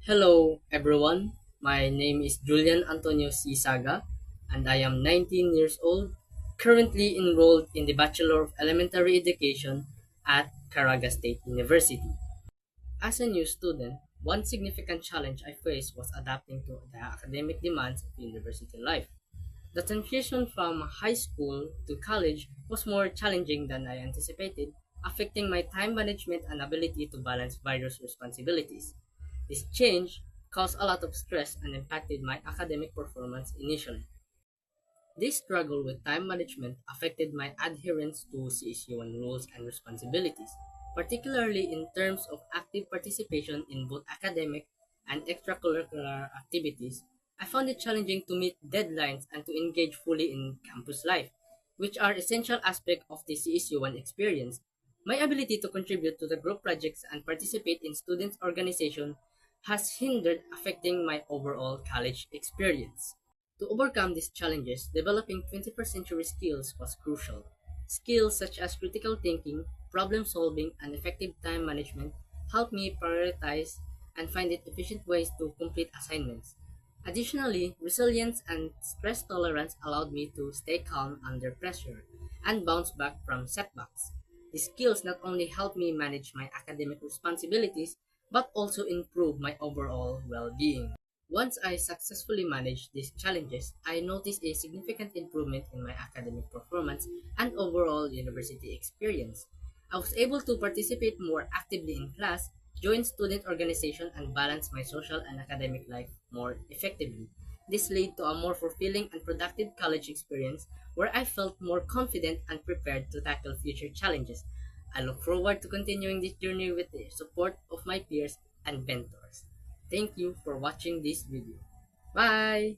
Hello, everyone. My name is Julian Antonio C. Saga, and I am 19 years old, currently enrolled in the Bachelor of Elementary Education at Caraga State University. As a new student, one significant challenge I faced was adapting to the academic demands of university life. The transition from high school to college was more challenging than I anticipated, affecting my time management and ability to balance various responsibilities. This change caused a lot of stress and impacted my academic performance initially. This struggle with time management affected my adherence to CSU1 rules and responsibilities, particularly in terms of active participation in both academic and extracurricular activities. I found it challenging to meet deadlines and to engage fully in campus life, which are essential aspects of the CSU1 experience. My ability to contribute to the group projects and participate in student organization has hindered affecting my overall college experience. To overcome these challenges, developing 21st century skills was crucial. Skills such as critical thinking, problem solving, and effective time management helped me prioritize and find efficient ways to complete assignments. Additionally, resilience and stress tolerance allowed me to stay calm under pressure and bounce back from setbacks. These skills not only helped me manage my academic responsibilities, but also improve my overall well being. Once I successfully managed these challenges, I noticed a significant improvement in my academic performance and overall university experience. I was able to participate more actively in class, join student organization, and balance my social and academic life more effectively. This led to a more fulfilling and productive college experience where I felt more confident and prepared to tackle future challenges. I look forward to continuing this journey with the support of my peers and mentors. Thank you for watching this video. Bye!